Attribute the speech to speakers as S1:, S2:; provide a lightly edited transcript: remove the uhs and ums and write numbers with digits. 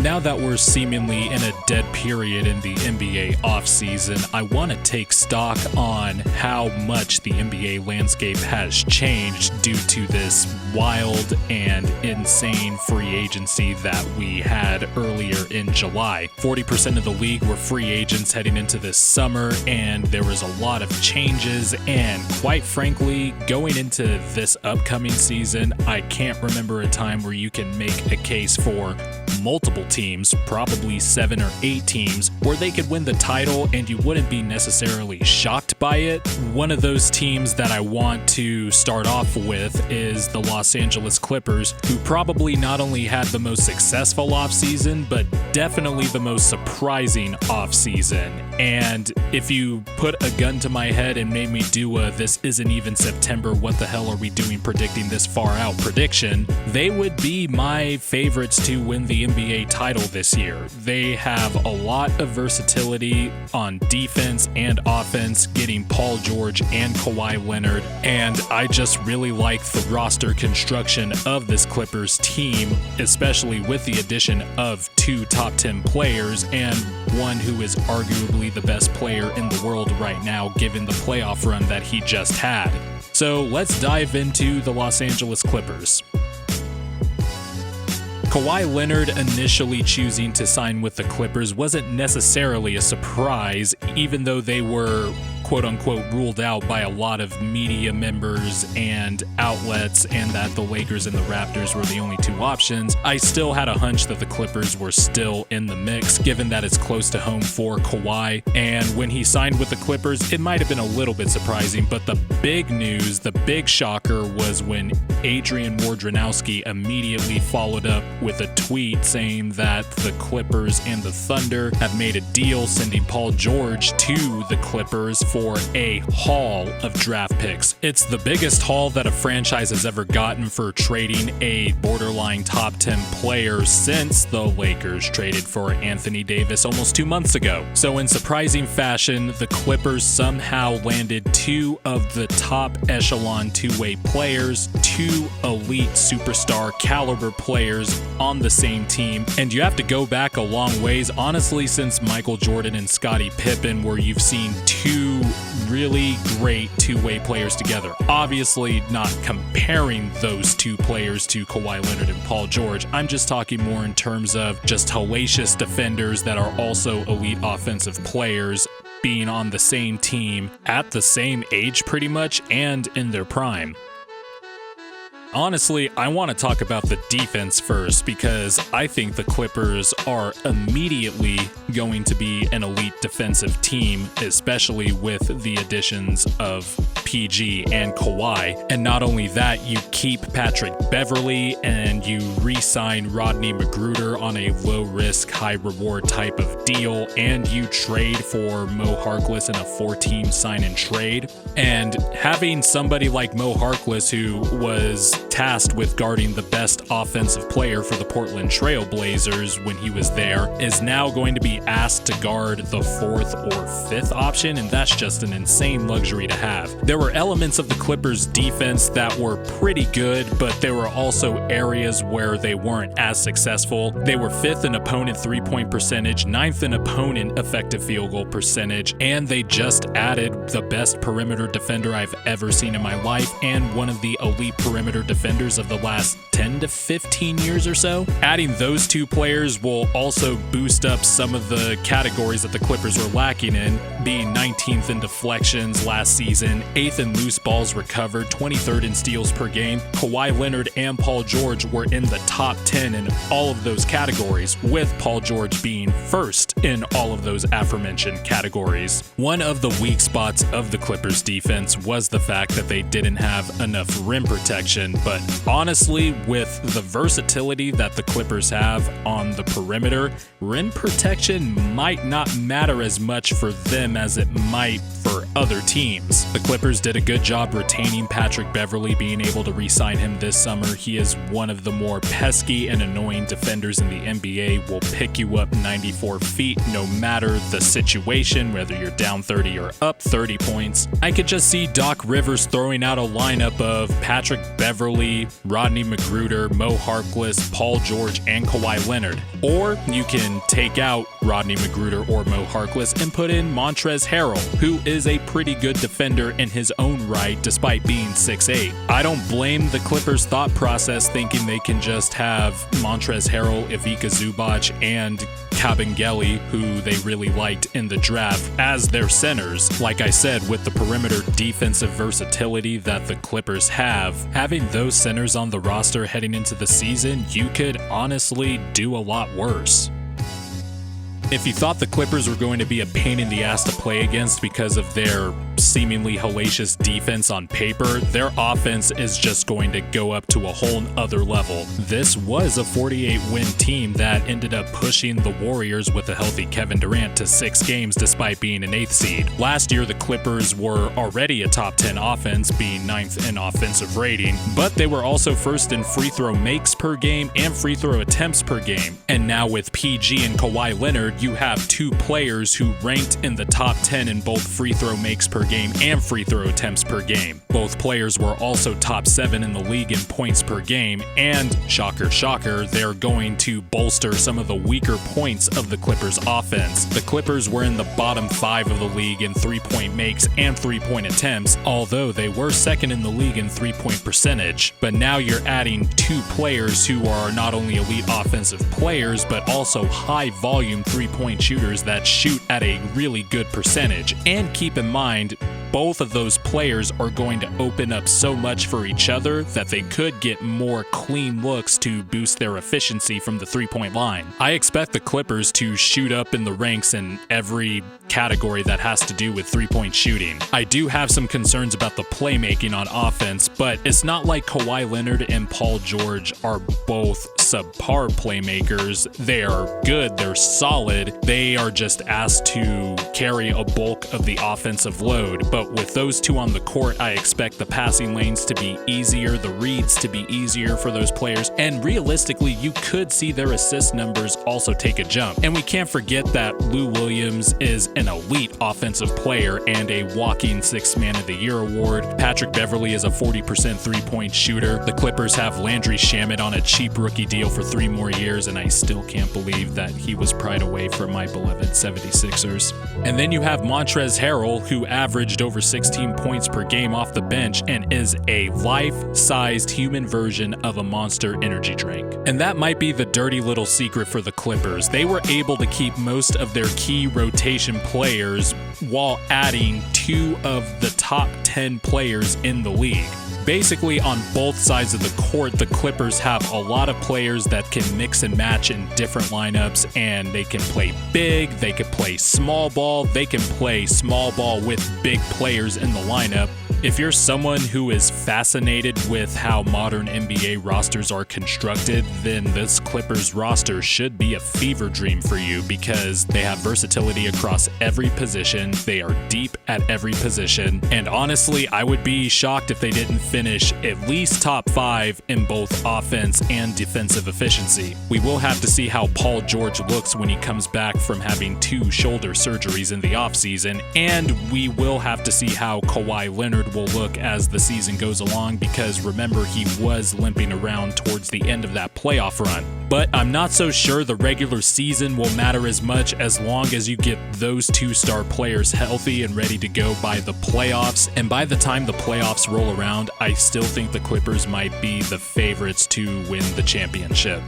S1: Now that we're seemingly in a dead period in the NBA offseason, I want to take stock on how much the NBA landscape has changed due to this wild and insane free agency that we had earlier in July. 40% of the league were free agents heading into this summer, and there was a lot of changes, and quite frankly, going into this upcoming season, I can't remember a time where you can make a case for multiple teams, probably 7 or 8 teams, where they could win the title and you wouldn't be necessarily shocked by it. One of those teams that I want to start off with is the Los Angeles Clippers, who probably not only had the most successful offseason, but definitely the most surprising offseason. And if you put a gun to my head and made me do a "this isn't even September, what the hell are we doing predicting this far out" prediction, they would be my favorites to win the NBA title this year. They have a lot of versatility on defense and offense, getting Paul George and Kawhi Leonard, and I just really like the roster construction of this Clippers team, especially with the addition of 2 top 10 players and one who is arguably the best player in the world right now given the playoff run that he just had. So let's dive into the Los Angeles Clippers. Kawhi Leonard initially choosing to sign with the Clippers wasn't necessarily a surprise, even though they were quote-unquote ruled out by a lot of media members and outlets, and that the Lakers and the Raptors were the only 2 options. I still had a hunch that the Clippers were still in the mix, given that it's close to home for Kawhi, and when he signed with the Clippers, it might have been a little bit surprising, but the big news, the big shocker, was when Adrian Wojnarowski immediately followed up with a tweet saying that the Clippers and the Thunder have made a deal sending Paul George to the Clippers for a haul of draft picks. It's the biggest haul that a franchise has ever gotten for trading a borderline top 10 player since the Lakers traded for Anthony Davis almost 2 months ago. So in surprising fashion, the Clippers somehow landed 2 of the top echelon two-way players, 2 elite superstar caliber players on the same team. And you have to go back a long ways, honestly, since Michael Jordan and Scottie Pippen, where you've seen 2 really great two-way players together. Obviously not comparing those 2 players to Kawhi Leonard and Paul George. I'm just talking more in terms of just hellacious defenders that are also elite offensive players being on the same team at the same age pretty much and in their prime. Honestly, I want to talk about the defense first because I think the Clippers are immediately going to be an elite defensive team, especially with the additions of PG and Kawhi. And not only that, you keep Patrick Beverley and you re-sign Rodney Magruder on a low-risk, high-reward type of deal, and you trade for Mo Harkless in a 4-team sign-and-trade. And having somebody like Mo Harkless, who was tasked with guarding the best offensive player for the Portland Trail Blazers when he was there, is now going to be asked to guard the 4th or 5th option, and that's just an insane luxury to have. There were elements of the Clippers' defense that were pretty good, but there were also areas where they weren't as successful. They were 5th in opponent 3-point percentage, 9th in opponent effective field goal percentage, and they just added the best perimeter defender I've ever seen in my life, and one of the elite perimeter defenders of the last 10 to 15 years or so. Adding those 2 players will also boost up some of the categories that the Clippers were lacking in, being 19th in deflections last season, 8th in loose balls recovered, 23rd in steals per game. Kawhi Leonard and Paul George were in the top 10 in all of those categories, with Paul George being first in all of those aforementioned categories. One of the weak spots of the Clippers defense was the fact that they didn't have enough rim protection, but honestly, with the versatility that the Clippers have on the perimeter, rim protection might not matter as much for them as it might for for other teams. The Clippers did a good job retaining Patrick Beverley, being able to re-sign him this summer. He is one of the more pesky and annoying defenders in the NBA, will pick you up 94 feet no matter the situation, whether you're down 30 or up 30 points. I could just see Doc Rivers throwing out a lineup of Patrick Beverley, Rodney McGruder, Mo Harkless, Paul George, and Kawhi Leonard. Or you can take out Rodney McGruder or Mo Harkless and put in Montrezl Harrell, who is a pretty good defender in his own right despite being 6'8". I don't blame the Clippers' thought process thinking they can just have Montrezl Harrell, Ivica Zubac, and Kabengele, who they really liked in the draft, as their centers. Like I said, with the perimeter defensive versatility that the Clippers have, having those centers on the roster heading into the season, you could honestly do a lot worse. If you thought the Clippers were going to be a pain in the ass to play against because of their seemingly hellacious defense on paper, their offense is just going to go up to a whole other level. This was a 48-win team that ended up pushing the Warriors with a healthy Kevin Durant to 6 games despite being an 8th seed. Last year, the Clippers were already a top 10 offense, being 9th in offensive rating, but they were also first in free throw makes per game and free throw attempts per game. And now with PG and Kawhi Leonard, you have 2 players who ranked in the top 10 in both free throw makes per game and free throw attempts per game. Both players were also top 7 in the league in points per game, and shocker, shocker, they're going to bolster some of the weaker points of the Clippers offense. The Clippers were in the bottom 5 of the league in 3-point makes and 3-point attempts, although they were second in the league in 3-point percentage. But now you're adding 2 players who are not only elite offensive players, but also high volume 3-point shooters that shoot at a really good percentage. And keep in mind, both of those players are going to open up so much for each other that they could get more clean looks to boost their efficiency from the 3-point line. I expect the Clippers to shoot up in the ranks in every category that has to do with 3-point shooting. I do have some concerns about the playmaking on offense, but it's not like Kawhi Leonard and Paul George are both subpar playmakers. They are good, they're solid, they are just asked to carry a bulk of the offensive load. But with those 2 on the court, I expect the passing lanes to be easier, the reads to be easier for those players, and realistically, you could see their assist numbers also take a jump. And we can't forget that Lou Williams is an elite offensive player and a walking 6th Man of the Year award. Patrick Beverley is a 40% 3-point shooter. The Clippers have Landry Shamet on a cheap rookie deal for 3 more years, and I still can't believe that he was pried away from my beloved 76ers. And then you have Montrezl Harrell, who averaged over 16 points per game off the bench and is a life-sized human version of a Monster energy drink. And that might be the dirty little secret for the Clippers. They were able to keep most of their key rotation players while adding 2 of the top 10 players in the league. Basically, on both sides of the court, the Clippers have a lot of players that can mix and match in different lineups, and they can play big, they can play small ball, they can play small ball with big players in the lineup. If you're someone who is fascinated with how modern NBA rosters are constructed, then this Clippers roster should be a fever dream for you because they have versatility across every position, they are deep at every position, and honestly, I would be shocked if they didn't finish at least top 5 in both offense and defensive efficiency. We will have to see how Paul George looks when he comes back from having 2 shoulder surgeries in the offseason, and we will have to see how Kawhi Leonard will look as the season goes along because remember, he was limping around towards the end of that playoff run. But I'm not so sure the regular season will matter as much as long as you get those 2 star players healthy and ready to go by the playoffs. And by the time the playoffs roll around, I still think the Clippers might be the favorites to win the championship.